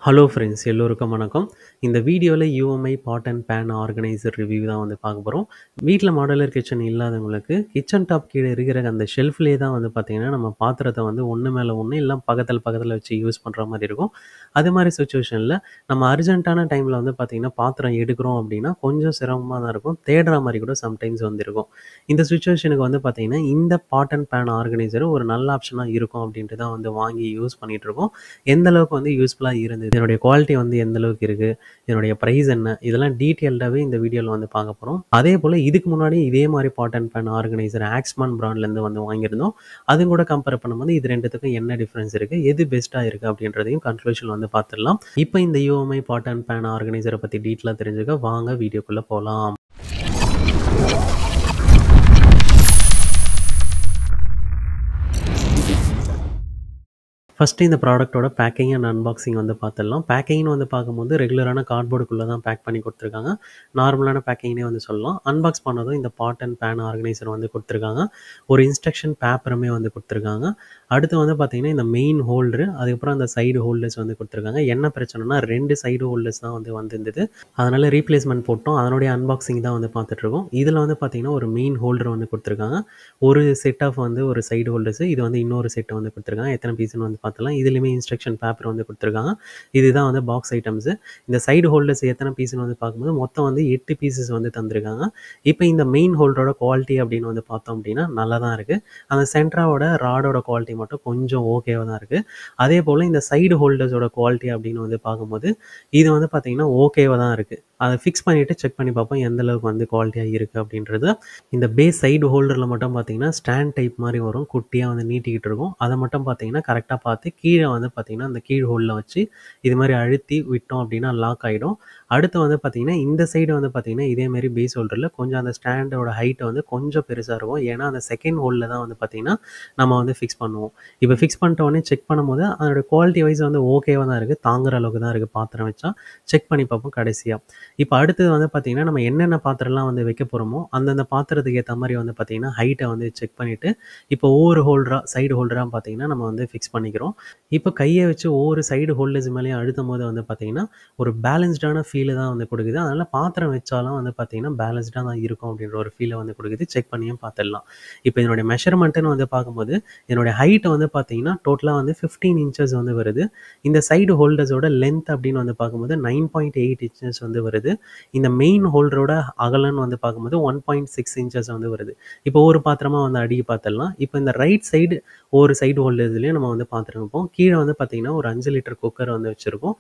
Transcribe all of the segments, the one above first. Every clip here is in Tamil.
ஹலோ ஃப்ரெண்ட்ஸ் எல்லோருக்கும் வணக்கம். இந்த வீடியோவில் யூஎம்ஐ பாட் அண்ட் பேன் ஆர்கனைசர் ரிவ்யூ தான் வந்து பார்க்க போகிறோம். வீட்டில் மாடுலர் கிச்சன் இல்லாதவங்களுக்கு கிச்சன் டாப் கீழே இருக்கிற அந்த ஷெல்ஃப்லேயே தான் வந்து பார்த்திங்கன்னா நம்ம பாத்திரத்தை வந்து ஒன்று மேலே ஒன்று இல்லை பக்கத்தில் வச்சு யூஸ் பண்ணுற மாதிரி இருக்கும். அது மாதிரி சுச்சுவேஷனில் நம்ம அர்ஜென்ட்டான டைமில் வந்து பார்த்திங்கன்னா பாத்திரம் எடுக்கிறோம் அப்படின்னா கொஞ்சம் சிரமமாக தான் இருக்கும். தேடுற மாதிரி கூட சம்டைம்ஸ் வந்து இருக்கும். இந்த சுச்சுவேஷனுக்கு வந்து பார்த்திங்கன்னா இந்த பாட் அண்ட் பேன் ஆர்கனைசர் ஒரு நல்ல ஆப்ஷனாக இருக்கும் அப்படின்ட்டு தான் வந்து வாங்கி யூஸ் பண்ணிகிட்ருக்கோம். எந்த அளவுக்கு வந்து யூஸ்ஃபுல்லாக இருந்தது, இதனுடைய குவாலிட்டி வந்து எந்த அளவுக்கு இருக்குது, இதனுடைய ப்ரைஸ் என்ன, இதெல்லாம் டீட்டெயில்டாகவே இந்த வீடியோவில் வந்து பார்க்க போகிறோம். அதே போல் இதுக்கு முன்னாடி இதே மாதிரி பாட் அண்ட் பேன் ஆர்கனைசர் ஆக்ஸ்மான் பிராண்ட்லேருந்து வந்து வாங்கியிருந்தோம். அதுவும் கூட கம்பேர் பண்ணும்போது இது ரெண்டுத்துக்கும் என்ன டிஃப்ரென்ஸ் இருக்குது, எது பெஸ்ட்டாக இருக்குது அப்படின்றதையும் கன்க்ளூஷன் வந்து பார்த்துடலாம். இப்போ இந்த யூஎம்ஐ பாட் அண்ட் பேன் ஆர்கனைசரை பற்றி டீட்டெயிலாக தெரிஞ்சுக்க வாங்க வீடியோக்குள்ளே போகலாம். ஃபஸ்ட்டு இந்த ப்ராடக்ட்டோட பேக்கிங் அண்ட் அன்பாக்சிங் வந்து பார்த்துடலாம். பேக்கிங்னு வந்து பார்க்கும்போது ரெகுலரான கார்ட்போர்டுக்குள்ளே தான் பேக் பண்ணி கொடுத்துருக்காங்க. நார்மலான பேக்கிங்னே வந்து சொல்லலாம். அன்பாக்ஸ் பண்ணதும் இந்த பாட் அண்ட் பேன் ஆர்கனைசர் வந்து கொடுத்துருக்காங்க. ஒரு இன்ஸ்ட்ரக்ஷன் பேப்பருமே வந்து கொடுத்துருக்காங்க. அடுத்து வந்து பார்த்திங்கன்னா இந்த மெயின் ஹோல்டரு, அதுக்கப்புறம் அந்த சைடு ஹோல்டர்ஸ் வந்து கொடுத்துருக்காங்க. என்ன பிரச்சனைனா 2 சைடு ஹோல்டர்ஸ் தான் வந்து வந்திருந்தது. அதனால் ரீப்ளேஸ்மெண்ட் போட்டோம். அதனுடைய அன்பாக்சிங் தான் வந்து பார்த்துட்ருக்கோம். இதில் வந்து பார்த்திங்கன்னா ஒரு மெயின் ஹோல்டர் வந்து கொடுத்துருக்காங்க. ஒரு செட் ஆஃப் வந்து ஒரு சைடு ஹோல்டர்ஸு, இது வந்து இன்னொரு செட்டை வந்து கொடுத்துருக்காங்க. எத்தனை பீஸ்னு வந்து பார்த்தலாம். இதுலேயுமே இன்ஸ்ட்ரக்ஷன் பேப்பர் வந்து கொடுத்துருக்காங்க. இதுதான் வந்து பாக்ஸ் ஐட்டம்ஸு. இந்த சைடு ஹோல்டர்ஸ் எத்தனை பீஸ்னு வந்து பார்க்கும்போது மொத்தம் வந்து 8 பீசஸ் வந்து தந்திருக்காங்க. இப்போ இந்த மெயின் ஹோல்டரோட குவாலிட்டி அப்படின்னு வந்து பார்த்தோம் அப்படின்னா நல்லா தான் இருக்குது. அந்த சென்ட்ராவோட ராடோட குவாலிட்டி மட்டும் கொஞ்சம் ஓகேவாக தான் இருக்குது. அதே போல் இந்த சைடு ஹோல்டர்ஸோட குவாலிட்டி அப்படின்னு வந்து பார்க்கும்போது இது வந்து பார்த்திங்கன்னா ஓகேவாக தான் இருக்குது. அதை ஃபிக்ஸ் பண்ணிவிட்டு செக் பண்ணி பார்ப்போம் எந்த அளவுக்கு வந்து குவாலிட்டியாக இருக்குது அப்படின்றது. இந்த பேஸ் சைடு ஹோல்டரில் மட்டும் பார்த்திங்கன்னா ஸ்டாண்ட் டைப் மாதிரி வரும், குட்டியாக வந்து நீட்டிக்கிட்டு இருக்கும். அதை மட்டும் பார்த்திங்கன்னா கரெக்டாக பார்த்து கீழே வந்து பார்த்திங்கன்னா அந்த கீழ் ஹோலில் வச்சு இது மாதிரி அழுத்தி விட்டோம் அப்படின்னா லாக் ஆகிடும். அடுத்து வந்து பார்த்திங்கன்னா இந்த சைடு வந்து பார்த்திங்கன்னா இதேமாரி பேஸ் ஹோல்டரில் கொஞ்சம் அந்த ஸ்டாண்டோட ஹைட்டை வந்து கொஞ்சம் பெருசாக இருக்கும். ஏன்னா அந்த செகண்ட் ஹோலில் தான் வந்து பார்த்திங்கன்னா நம்ம வந்து ஃபிக்ஸ் பண்ணுவோம். இப்போ ஃபிக்ஸ் பண்ணிட்ட உடனே செக் பண்ணும்போது அதோட குவாலிட்டி வைஸ் வந்து ஓகேவாக தான் இருக்குது, தாங்குற அளவுக்கு தான் இருக்குது. பாத்திரம் வச்சா செக் பண்ணி பார்ப்போம் கடைசியாக. இப்போ அடுத்தது வந்து பார்த்திங்கன்னா நம்ம என்னென்ன பாத்திரம்லாம் வந்து வைக்க போகிறோமோ அந்தந்த பாத்திரத்துக்கு ஏற்ற மாதிரி வந்து பார்த்திங்கன்னா ஹைட்டை வந்து செக் பண்ணிவிட்டு இப்போ ஒவ்வொரு ஹோல்டராக சைடு ஹோல்டராக பார்த்திங்கன்னா நம்ம வந்து ஃபிக்ஸ் பண்ணிக்கிறோம். இப்போ கையை வச்சு ஒவ்வொரு சைடு ஹோல்டர்ஸ் மேலேயும் அழுத்தும் போது வந்து பார்த்திங்கன்னா ஒரு பேலன்ஸ்டான ஃபீலை தான் வந்து கொடுக்குது. அதனால் பாத்திரம் வச்சாலும் வந்து பார்த்திங்கன்னா பேலன்ஸ்டாக தான் இருக்கும் அப்படின்ற ஒரு ஃபீலை வந்து கொடுக்குது. செக் பண்ணியும் பார்த்துடலாம். இப்போ என்னுடைய மெஷர்மெண்ட்டுன்னு வந்து பார்க்கும்போது என்னுடைய ஹைட்டை வந்து பார்த்திங்கன்னா டோட்டலாக வந்து 15 இன்ச்சஸ் வந்து வருது. இந்த சைடு ஹோல்டர்ஸோட லென்த் அப்படின்னு வந்து பார்க்கும்போது 9.8 இன்ச்சஸ் வந்து வருது. இந்த மெயின் ஹோல்டரோட அகலன்னு வந்து பார்க்கும்போது 1.6 இன்ச்சஸ் வந்து வருது. இப்போ ஒரு பாத்திரமாக வந்து அடிக்கி பார்த்துடலாம். இப்போ இந்த ரைட் சைடு ஒரு சைடு ஹோல்டர்ஸ்லேயும் நம்ம வந்து பாத்திரம் வைப்போம். கீழே வந்து பார்த்திங்கன்னா ஒரு 5 லிட்டர் குக்கர் வந்து வச்சுருக்கோம்.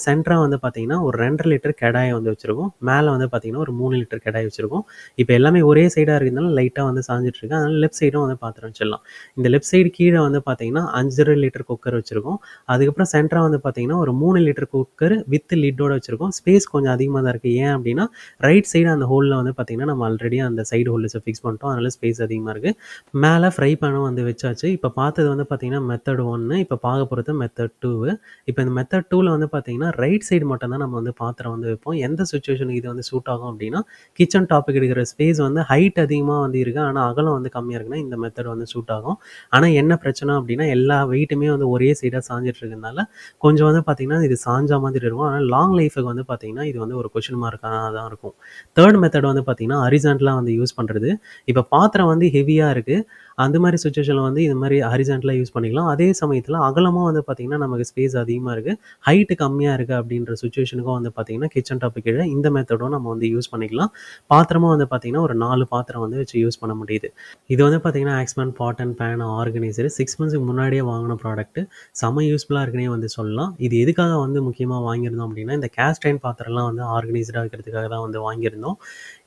சென்டராக வந்து பார்த்திங்கன்னா ஒரு 2.5 லிட்டர் கடாயை வந்து வச்சுருக்கோம். மேலே வந்து பார்த்திங்கன்னா ஒரு 3 லிட்டர் கடாய் வச்சுருக்கோம். இப்போ எல்லாமே ஒரே சைடாக இருக்கிறதுனால லைட்டாக வந்து சாஞ்சிட்ருக்கு. அதனால் லெஃப்ட் சைடும் வந்து பாத்திரம் வச்சிடலாம். இந்த லெஃப்ட் சைடு கீழே வந்து பார்த்திங்கன்னா 5.5 லிட்டர் குக்கர் வச்சுருக்கோம். அதுக்கப்புறம் சென்டராக வந்து பார்த்திங்கன்னா ஒரு 3 லிட்டர் குக்கர் வித் லிட்டோட வச்சுருக்கோம். ஸ்பேஸ் கொஞ்சம் அதிகமாக தான் இருக்குது. ஏன் அப்படின்னா ரைட் சைடு அந்த ஹோலில் வந்து பார்த்திங்கன்னா நம்ம ஆல்ரெடி அந்த சைடு ஹோல்டர்ஸை ஃபிக்ஸ் பண்ணிட்டோம். அதனால் ஸ்பேஸ் அதிகமாக இருக்குது. மேலே ஃப்ரை பேனும் வந்து வச்சாச்சு. இப்போ பார்த்தது வந்து பார்த்திங்கன்னா மெத்தட் 1, இப்போ பார்க்க போகிறது மெத்தட் 2. இப்போ இந்த மெத்தட் 2ல் வந்து பார்த்திங்கன்னா ரைட் சைடு மட்டும் தான் நம்ம வந்து பாத்திரம் வந்து வைப்போம். எந்த சுச்சுவேஷனுக்கு இது வந்து சூட் ஆகும் அப்படின்னா கிச்சன் டாப்புக்கு எடுக்கிற ஸ்பேஸ் வந்து ஹைட் அதிகமாக வந்து இருக்குது, ஆனால் அகலம் வந்து கம்மியாக இருக்குன்னா இந்த மெத்தட் வந்து சூட் ஆகும். ஆனால் என்ன பிரச்சனை அப்படின்னா எல்லா வெயிட்டுமே வந்து ஒரே சைடாக சாஞ்சிட்டு இருக்கிறதுனால கொஞ்சம் வந்து பார்த்திங்கன்னா இது சாஞ்சா மாதிரி இருக்கும். ஆனால் லாங் லைஃபுக்கு வந்து பார்த்திங்கன்னா இது வந்து ஒரு கொஷின் மார்க்காக தான் இருக்கும். தேர்ட் மெத்தட் வந்து பார்த்திங்கன்னா ஹரிசாண்டலாக வந்து யூஸ் பண்ணுறது. இப்போ பாத்திரம் வந்து ஹெவியாக இருக்குது, அந்த மாதிரி சுச்சுவேஷனில் வந்து இது மாதிரி ஹரிசாண்டலாக யூஸ் பண்ணிக்கலாம். அதே சமயத்தில் அகலமும் வந்து பார்த்திங்கன்னா நமக்கு ஸ்பேஸ் அதிகமாக இருக்குது, ஹைட்டு கம்மியாக இருக்குது அப்படின்ற சுச்சுவேஷனுக்கும் வந்து பார்த்திங்கன்னா கிச்சன் டாப்பு கீழே இந்த மெத்தடும் நம்ம வந்து யூஸ் பண்ணிக்கலாம். பாத்திரமும் வந்து பார்த்திங்கன்னா ஒரு 4 பாத்திரம் வந்து வச்சு யூஸ் பண்ண முடியுது. இது வந்து பார்த்திங்கன்னா Oxman pot and pan organiser 6 மந்த்ஸ்க்கு முன்னாடியே வாங்கின ப்ராடக்ட்டு. செம யூஸ்ஃபுல்லாக இருக்குன்னே வந்து சொல்லலாம். இது எதுக்காக வந்து முக்கியமாக வாங்கியிருந்தோம் அப்படின்னா இந்த கேஸ்ட் அயர்ன் பாத்திரம்லாம் வந்து ஆர்கனைஸ்டாக இருக்கிறதுக்காக தான் வந்து வாங்கியிருந்தோம்.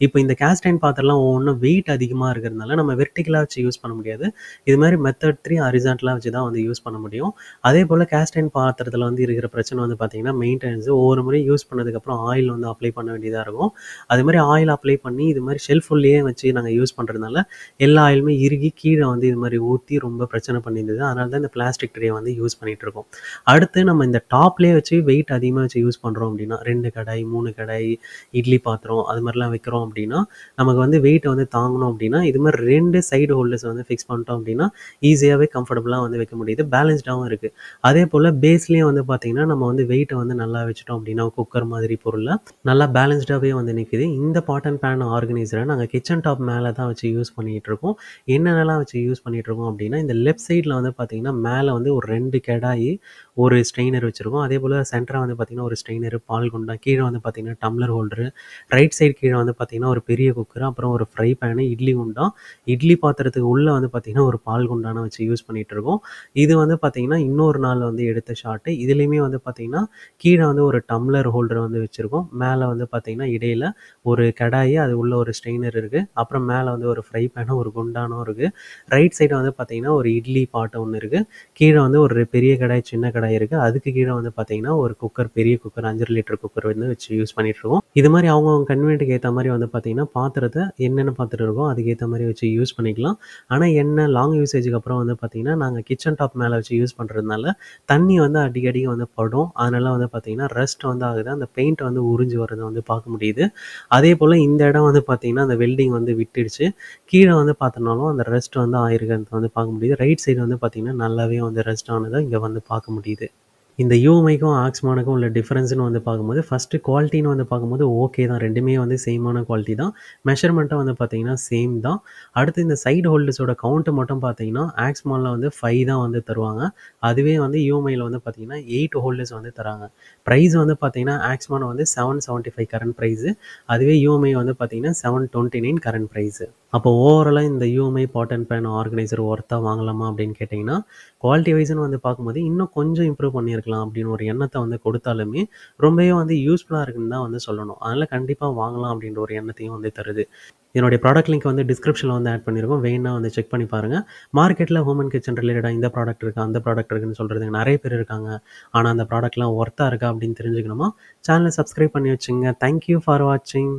இப்போ இந்த கேஸ்ட் அயர்ன் பாத்திரம்லாம் ஒவ்வொன்றும் வெயிட் அதிகமாக இருக்கிறதுனால நம்ம வெர்டிகலாக வச்சு யூஸ் பண்ண முடியாது. இது மாதிரி மெத்தட் 3 ஹரிசாண்டலாக வச்சு தான் வந்து யூஸ் பண்ண முடியும். அதே போல் கேஸ்ட் அயர்ன் பாத்திரத்தில் வந்து இருக்கிற பிரச்சனை வந்து பார்த்திங்கன்னா மெயின்டெனன்ஸு. ஒவ்வொரு முறையும் யூஸ் பண்ணதுக்கப்புறம் ஆயில் வந்து அப்ளை பண்ண வேண்டியதாக இருக்கும். அது மாதிரி ஆயில் அப்ளை பண்ணி இது மாதிரி ஷெல்ஃபுல்லையே வச்சு நாங்கள் யூஸ் பண்ணுறதுனால எல்லா ஆயிலுமே இறுகி கீழே வந்து இது மாதிரி ஊற்றி ரொம்ப பிரச்சனை பண்ணியிருந்தது. அதனால தான் இந்த பிளாஸ்டிக் ட்ரே வந்து யூஸ் பண்ணிகிட்ருக்கோம். அடுத்து நம்ம இந்த டாப்லேயே வச்சு வெயிட் அதிகமாக வச்சு யூஸ் பண்ணுறோம் அப்படின்னா 2 கடாய் 3 கடாய் இட்லி பாத்திரம் அது மாதிரிலாம் வைக்கிறோம் அப்படின்னா நமக்கு வந்து வெயிட்டை வந்து தாங்கணும் அப்படின்னா இது மாதிரி 2 சைடு ஹோல்டர்ஸ் வந்து வந்து ஃபிக்ஸ் பண்ணிட்டோம் அப்படின்னா ஈஸியாகவே கம்ஃபர்டபுளாக வந்து வைக்க முடியுது. பேலன்ஸ்டாகவும் இருக்குது. அதே போல் பேஸ்லேயும் வந்து பார்த்திங்கன்னா நம்ம வந்து வெயிட்டை வந்து நல்லா வச்சுட்டோம் அப்படின்னா குக்கர் மாதிரி பொருளில் நல்லா பேலன்ஸ்டாகவே வந்து நிற்குது. இந்த பாட் அண்ட் பேன் ஆர்கனைசரை நாங்கள் கிச்சன் டாப் மேலே தான் வச்சு யூஸ் பண்ணிகிட்ருக்கோம். என்னென்னலாம் வச்சு யூஸ் பண்ணிகிட்ருக்கோம் அப்படின்னா, இந்த லெஃப்ட் சைடில் வந்து பார்த்திங்கன்னா மேலே வந்து ஒரு 2 கடாயி, ஒரு ஸ்ட்ரெயினர் வச்சுருக்கோம். அதே போல் சென்டராக வந்து பார்த்திங்கன்னா ஒரு ஸ்ட்ரெயினரு, பால் குண்டா, கீழே வந்து பார்த்திங்கன்னா டம்ளர் ஹோல்டரு, ரைட் சைடு கீழே வந்து பார்த்திங்கன்னா ஒரு பெரிய குக்கர், அப்புறம் ஒரு ஃப்ரை பேனு, இட்லி குண்டா, இட்லி பாத்திரத்துக்கு உள்ளே வந்து பார்த்திங்கன்னா ஒரு பால் குண்டான வச்சு யூஸ் பண்ணிகிட்ருக்கோம். இது வந்து பார்த்திங்கன்னா இன்னொரு நாள் வந்து எடுத்த ஷாட்டு. இதுலேயுமே வந்து பார்த்திங்கன்னா கீழே வந்து ஒரு டம்ளர் ஹோல்டர் வந்து வச்சுருக்கோம். மேலே வந்து பார்த்திங்கன்னா இடையில ஒரு கடாயி, அது உள்ள ஒரு ஸ்ட்ரெயினர் இருக்குது. அப்புறம் மேலே வந்து ஒரு ஃப்ரை பேனும் ஒரு குண்டானும் இருக்குது. ரைட் சைடு வந்து பார்த்திங்கன்னா ஒரு இட்லி பாட்டு ஒன்று இருக்குது. கீழே வந்து ஒரு பெரிய கடாய், சின்ன கடாய் இருக்குது. அதுக்கு கீழே வந்து பார்த்திங்கன்னா ஒரு குக்கர், பெரிய குக்கர், 5 லிட்டர் குக்கர் வந்து வச்சு யூஸ் பண்ணிகிட்ருக்கோம். இது மாதிரி அவங்கவுங்க கன்வீனியன்ட்டுக்கு ஏற்ற மாதிரி வந்து பார்த்திங்கன்னா பாத்திரத்தை என்னென்ன பாத்திரம் இருக்கோ அதுக்கேற்ற மாதிரி வச்சு யூஸ் பண்ணிக்கலாம். ஆனால் என்ன லாங் யூசேஜுக்கு அப்புறம் வந்து பார்த்திங்கன்னா நாங்கள் கிச்சன் டாப் மேலே வச்சு யூஸ் பண்ணுறதுனால தண்ணி வந்து அடிக்கடி வந்து படும். அதனால வந்து பார்த்திங்கன்னா ரஸ்ட் வந்து ஆகுது. அந்த பெயிண்ட் வந்து உறிஞ்சு வரதை வந்து பார்க்க முடியுது. அதே போல் இந்த இடம் வந்து பார்த்திங்கன்னா அந்த வெல்டிங் வந்து விட்டுடுச்சு. கீழே வந்து பார்த்தோம்னாலும் அந்த ரஸ்ட் வந்து ஆயிருக்கிறத வந்து பார்க்க முடியுது. ரைட் சைடு வந்து பார்த்திங்கன்னா நல்லாவே வந்து ரஸ்ட் ஆனதை இங்கே வந்து பார்க்க முடியுது. இந்த யூஎம்ஐக்கும் ஆக்ஸ்மானுக்கும் உள்ள டிஃபரன்ஸ்னு வந்து பார்க்கும்போது, ஃபஸ்ட்டு குவாலிட்டின்னு வந்து பார்க்கும்போது ஓகே தான். 2மே வந்து சேமான குவாலிட்டி தான். மெஷர்மெண்ட்டும் வந்து பார்த்தீங்கன்னா சேம் தான். அடுத்து இந்த சைடு ஹோல்டர்ஸோட கவுண்ட்டு மட்டும் பார்த்தீங்கன்னா, ஆக்ஸ்மானில் வந்து 5 தான் வந்து தருவாங்க. அதுவே வந்து யூஎம்ஐயில் வந்து பார்த்தீங்கன்னா 8 ஹோல்டர்ஸ் வந்து தராங்க. ப்ரைஸ் வந்து பார்த்தீங்கன்னா, ஆக்ஸ்மான் வந்து 775 கரண்ட் ப்ரைஸு. அதுவே யூஎம்ஐ வந்து பார்த்தீங்கன்னா 729 கரண்ட் ப்ரைஸு. அப்போ ஓவராலாக இந்த யூஎம்ஐ பாட் அண்ட் பேன் ஆர்கனைசர் ஒர்த்தா வாங்கலாமா அப்படின்னு கேட்டிங்கன்னா, குவாலிட்டி வைஸ்ன்னு வந்து பார்க்கும்போது இன்னும் கொஞ்சம் இம்ப்ரூவ் பண்ணியிருக்கலாம் அப்படின்னு ஒரு எண்ணத்தை வந்து கொடுத்தாலுமே, ரொம்பவே வந்து யூஸ்ஃபுல்லாக இருக்குன்னு தான் வந்து சொல்லணும். அதனால் கண்டிப்பாக வாங்கலாம் அப்படின்ற ஒரு எண்ணத்தையும் வந்து தருது. என்னுடைய ப்ராடக்ட் லிங்க் வந்து டிஸ்கிரிப்ஷனில் வந்து ஆட் பண்ணியிருக்கோம். வேணும்னா வந்து செக் பண்ணி பாருங்கள். மார்க்கெட்டில் ஹோம் அண்ட் கிச்சன் ரிலேட்டடாக இந்த ப்ராடக்ட் இருக்கா, அந்த ப்ராடக்ட் இருக்குன்னு சொல்கிறதுக்கு நிறைய பேர் இருக்காங்க. ஆனால் அந்த ப்ராடக்ட்லாம் ஒர்த்தா இருக்கா அப்படின்னு தெரிஞ்சுக்கணுமா, சேனலை சப்ஸ்கிரைப் பண்ணி வச்சுங்க. தேங்க்யூ ஃபார் வாட்சிங்.